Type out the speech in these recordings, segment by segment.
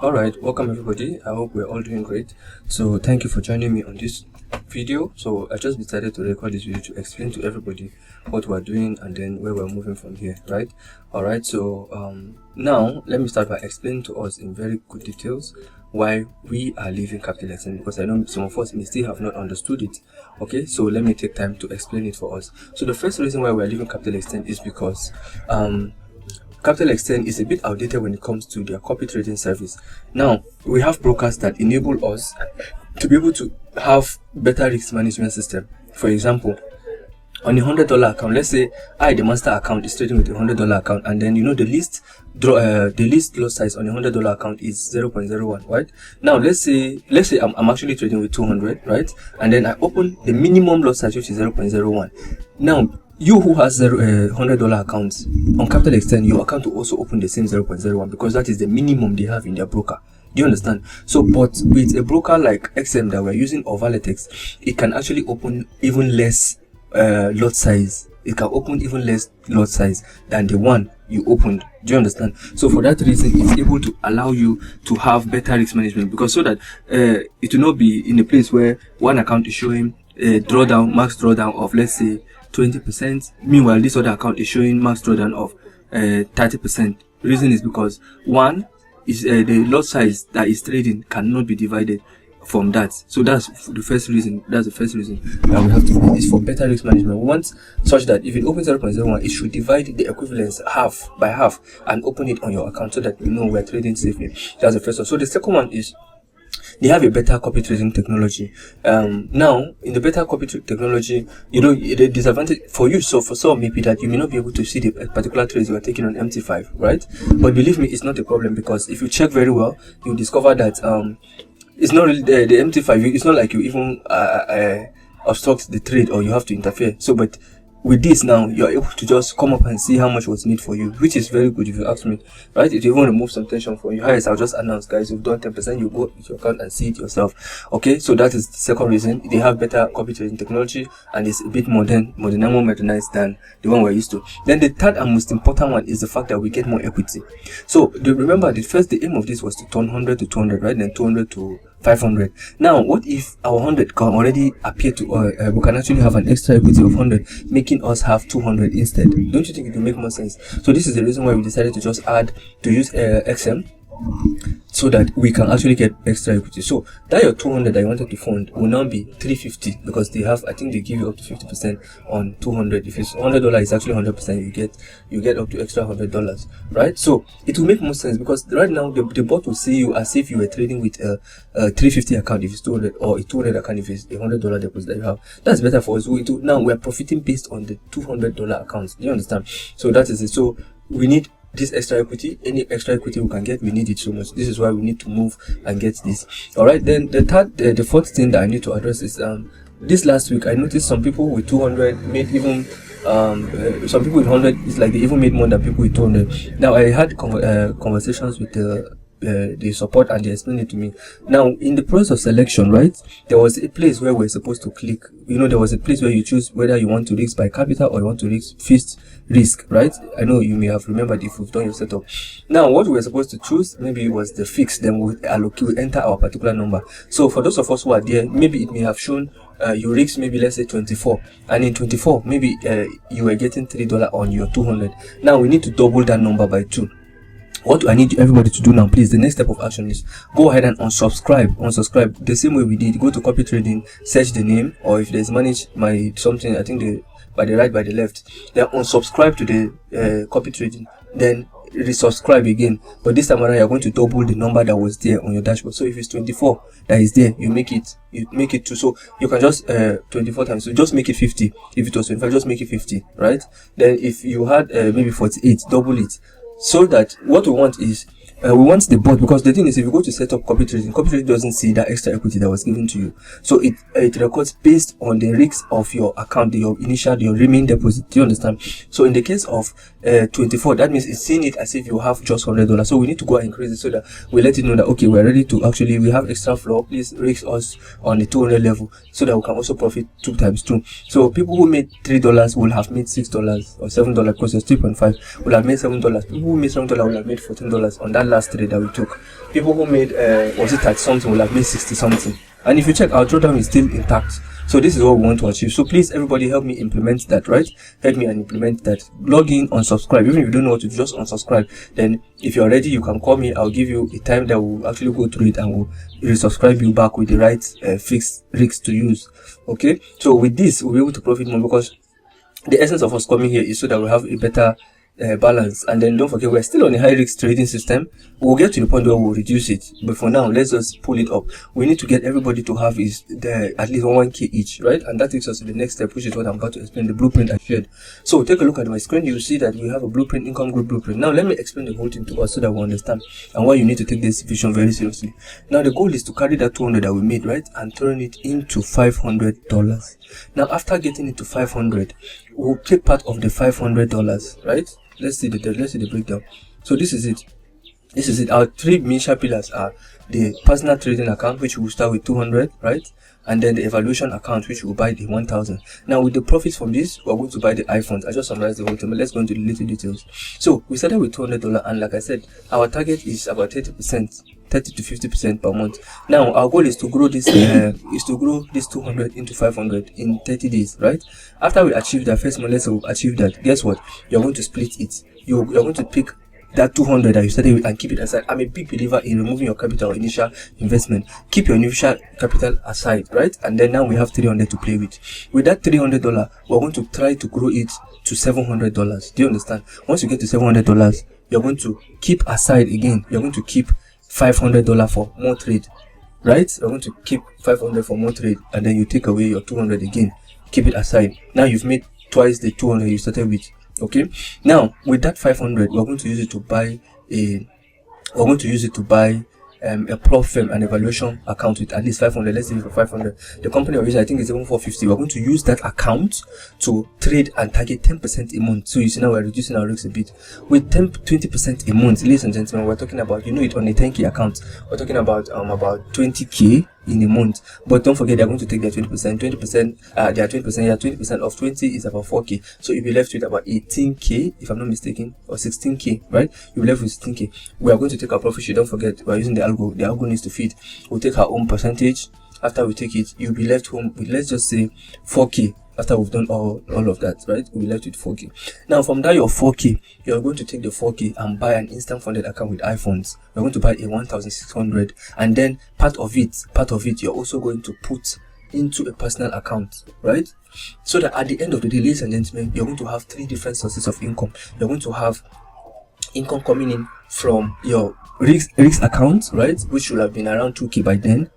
All right, welcome everybody. I hope we're all doing great. So thank you for joining me on this video. So I just decided to record this video to explain to everybody what we're doing and then where we're moving from here, right? All right, so now let me start by explaining to us in very good details why we are leaving CapitalXtend, because I know some of us may still have not understood it. Okay, so let me take time to explain it for us. So the first reason why we're leaving CapitalXtend is because CapitalXtend is a bit outdated when it comes to their copy trading service. Now, we have brokers that enable us to be able to have better risk management system. For example, on a $100 account, let's say the master account is trading with a $100 account, and then the least lot size on a $100 account is 0.01, right? Now let's say I'm actually trading with 200, right? And then I open the minimum lot size, which is 0.01. Now you who has $100 accounts on CapitalXtend, your account will also open the same 0.01 because that is the minimum they have in their broker. Do you understand? So, but with a broker like XM that we're using or Valetax, it can actually open even less lot size. It can open even less lot size than the one you opened. Do you understand? So for that reason, it's able to allow you to have better risk management, because so that it will not be in a place where one account is showing a max drawdown of, let's say, 20%. Meanwhile, this other account is showing max drawdown of 30%. The reason is because one is the lot size that is trading cannot be divided from that. So that's the first reason. That's the first reason that we have to do is for better risk management. We want such that if it opens 0.01, it should divide the equivalence half by half and open it on your account so that we're trading safely. That's the first one. So the second one is they have a better copy trading technology. Now, in the better copy technology, the disadvantage for you, so for some maybe that you may not be able to see the particular trades you are taking on MT5, right? But believe me, it's not a problem, because if you check very well, you'll discover that it's not really the MT5. It's not like you even obstruct the trade or you have to interfere. So, but with this now, you're able to just come up and see how much was made for you, which is very good if you ask me, right? If you want to remove some tension for you, highest, I'll just announce, guys, you've done 10%, you go with your account and see it yourself. Okay, so that is the second reason. They have better copy trading technology and it's a bit more modernized than the one we're used to. Then the third and most important one is the fact that we get more equity. So remember, the aim of this was to turn 100 to 200, right? Then 200 to 500. Now, what if our 100 can already appear to we can actually have an extra equity of 100, making us have 200 instead? Don't you think it will make more sense? So this is the reason why we decided to just use XM, so that we can actually get extra equity. So that your 200 that you wanted to fund will now be 350, because I think they give you up to 50% on 200. If it's $100, it's actually 100%. You get up to extra $100, right? So it will make more sense, because right now the bot will see you as if you were trading with a 350 account if it's 200, or a 200 account if it's a $100 deposit that you have. That's better for us. Now we're profiting based on the $200 accounts. Do you understand? So that is it. So we need this extra equity. Any extra equity we can get, we need it so much. This is why we need to move and get this. All right, then the fourth thing that I need to address is this last week I noticed some people with 200 made even some people with 100, it's like they even made more than people with 200. Now I had conversations with the support, and they explained it to me. Now, in the process of selection, right, there was a place where we're supposed to click. There was a place where you choose whether you want to risk by capital or you want to risk fixed risk, right? I know you may have remembered if you've done your setup. Now, what we were supposed to choose maybe was the fixed. Then we enter our particular number. So for those of us who are there, maybe it may have shown you risk maybe, let's say 24, and in 24 maybe you were getting $3 on your 200. Now we need to double that number by 2. What do I need everybody to do now, please? The next step of action is go ahead and unsubscribe the same way we did. Go to copy trading, search the name, or if there's manage my something, I think by the right, by the left, then unsubscribe to the copy trading, then resubscribe again. But this time around, you're going to double the number that was there on your dashboard. So if it's 24 that is there, you make it 2. So you can just 24 times, so just make it 50. If it was 25, just make it 50, right? Then if you had maybe 48, double it. So that what we want is we want the bot, because the thing is, if you go to set up copy trading doesn't see that extra equity that was given to you. So it records based on the risks of your account, your remaining deposit. Do you understand? So in the case of 24, that means it's seeing it as if you have just $100. So we need to go and increase it so that we let it know that okay, we're ready to actually, we have extra floor, please risk us on the 200 level so that we can also profit 2 times 2. So people who made $3 will have made $6 or $7 because it's 3.5 will have made $7. People who made $7 will have made $14 on that last trade that we took. People who made was it 30 something will have made 60 something. And if you check, our drawdown is still intact. So this is what we want to achieve. So please, everybody, help me implement that, right? Help me and implement that. Log in, unsubscribe. Even if you don't know what to do, just unsubscribe. Then if you're ready, you can call me. I'll give you a time that we'll actually go through it and we'll resubscribe you back with the right fixed rigs to use. Okay? So with this, we'll be able to profit more because the essence of us coming here is so that we have a better balance. And then don't forget, we're still on a high risk trading system. We'll get to the point where we'll reduce it, but for now let's just pull it up. We need to get everybody to have is at least 1k each, right? And that takes us to the next step, which is what I'm about to explain, the blueprint I shared. So take a look at my screen. You'll see that we have a blueprint, income group blueprint. Now let me explain the whole thing to us so that we understand and why you need to take this vision very seriously. Now the goal is to carry that 200 that we made, right, and turn it into $500. Now after getting it to 500, we'll take part of the $500, right? Let's see the breakdown. So this is it. Our 3 major pillars are the personal trading account, which will start with 200, right? And then the evaluation account, which will buy the 1000. Now with the profits from this, we're going to buy the iPhones. I just summarized the whole thing, but let's go into the little details. So we started with $200, and like I said, our target is about 30%, 30 to 50% per month. Now our goal is to grow this 200 into 500 in 30 days, right? After we achieve that first month, let's achieve that. Guess what? You're going to split it. You're going to pick that 200 that you started with and keep it aside. I'm a big believer in removing your capital or initial investment. Keep your initial capital aside, right? And then now we have 300 to play with. With that $300, we're going to try to grow it to $700. Do you understand? Once you get to $700, you're going to keep aside again. You're going to keep $500 for more trade, right? You're going to keep 500 for more trade, and then you take away your 200 again. Keep it aside. Now you've made twice the 200 you started with. Okay, now with that 500, we're going to use it to buy a prop firm and evaluation account with at least 500. Let's say for 500, the company originally I think is even 450. We're going to use that account to trade and target 10% a month. So you see now we're reducing our risks a bit with 20% a month. Ladies and gentlemen, we're talking about, you know, it on a 10k account, we're talking about 20k in a month. But don't forget, they're going to take their 20%. Their 20% of 20 is about 4k. So you'll be left with about 18k, if I'm not mistaken, or 16k, right? You'll be left with 16k. We are going to take our profit share. Don't forget, we're using the algo. The algo needs to feed. We'll take our own percentage. After we take it, you'll be left home with, let's just say, 4k. After we've done all of that, right, we'll be left with 4k. Now from that your 4k, you're going to take the 4k and buy an instant funded account with iPhones. You're going to buy a 1600, and then part of it you're also going to put into a personal account, right? So that at the end of the day, ladies and gentlemen, you're going to have 3 different sources of income. You're going to have income coming in from your risk account, right, which should have been around 2k by then,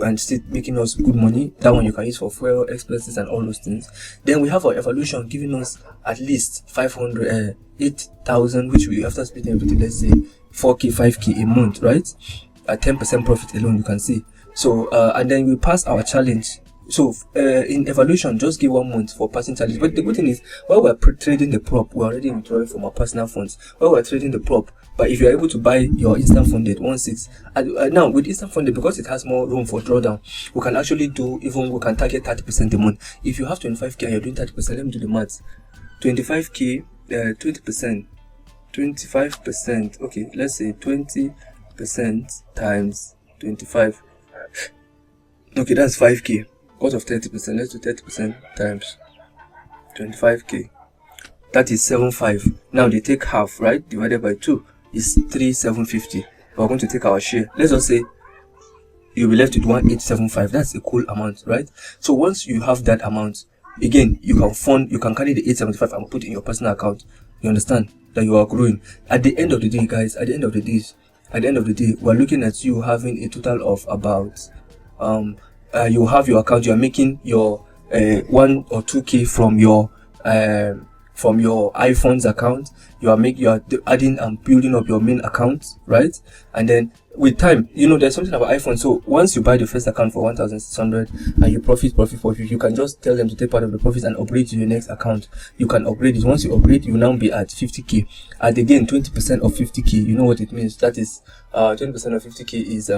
and still making us good money. That one you can use for fuel expenses and all those things. Then we have our evaluation giving us at least 8,000, which we, after splitting everything, let's say 4k 5k a month, right, at 10% profit alone, you can see. So and then we pass our challenge. So in evaluation, just give 1 month for passing challenge. But the good thing is, while we're trading the prop, we're already withdrawing from our personal funds. While we're trading the prop, but if you're able to buy your instant funded 1.6, now with instant funded, because it has more room for drawdown, we can actually do, even we can target 30% a month. If you have 25k and you're doing 30%, let me do the maths. 25k, 20%, 25%. Okay, let's say 20% times 25. Okay, that's 5k. Out of 30%, let's do 30% times 25k. That is 7.5. Now they take half, right? Divided by 2 is 3,750. We're going to take our share. Let's just say you'll be left with 1,875. That's a cool amount, right? So once you have that amount, again, you can carry the 875 and put in your personal account. You understand that you are growing. At the end of the day, guys, at the end of the day, we're looking at you having a total of about you have your account, you are making your 1 or 2k from your from your iPhone's account. You are adding and building up your main account, right? And then with time, there's something about iPhone. So once you buy the first account for 1,600 and you profit, you can just tell them to take part of the profits and upgrade to your next account. You can upgrade it. Once you upgrade, you now be at 50k. And again, 20% of 50k. You know what it means? That is 20% of 50k is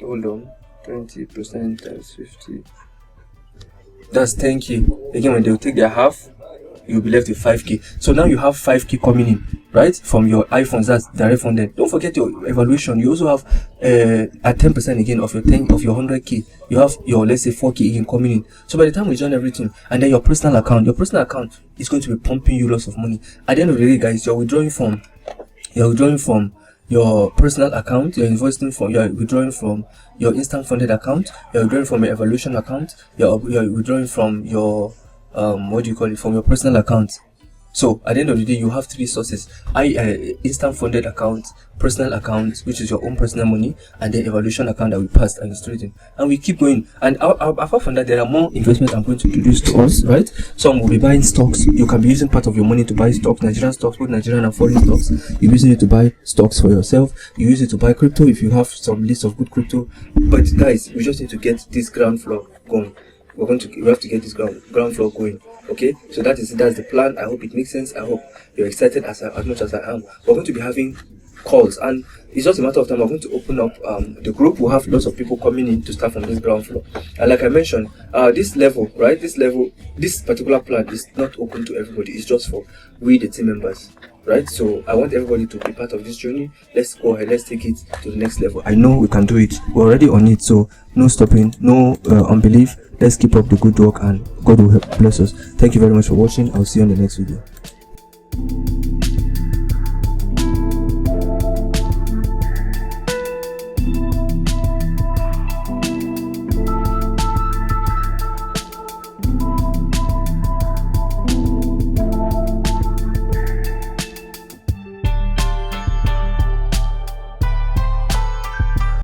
hold on, 20% times 50. That's 10k. Again, when they'll take their half, you'll be left with 5k. So now you have 5k coming in, right, from your iPhones. That's direct funded. Don't forget your evaluation. You also have at 10% again of your 100k. You have your, let's say, 4k again coming in. So by the time we join everything, and then your personal account is going to be pumping you lots of money. At the end of the day, guys, you're withdrawing from your personal account, you're withdrawing from your instant funded account, you're withdrawing from your evaluation account, you're withdrawing from your from your personal account. So at the end of the day, you have three sources: instant funded account, personal account, which is your own personal money, and then evaluation account that we passed and is trading. And we keep going. And apart from that, there are more investments I'm going to introduce to us, right? Some will be buying stocks. You can be using part of your money to buy stocks, Nigerian stocks, both Nigerian and foreign stocks. You're using it to buy stocks for yourself. You use it to buy crypto if you have some list of good crypto. But guys, we just need to get this ground floor going. We have to get this ground floor going. Okay, so that's the plan. I hope it makes sense. I hope you're excited as much as I am. We're going to be having calls, and it's just a matter of time. We're going to open up the group. We'll have lots of people coming in to start from this ground floor. And like I mentioned, this particular plan is not open to everybody. It's just for we, the team members, right? So I want everybody to be part of this journey. Let's go ahead. Let's take it to the next level. I know we can do it. We're already on it. So no stopping, no unbelief. Let's keep up the good work, and God will bless us. Thank you very much for watching. I'll see you on the next video.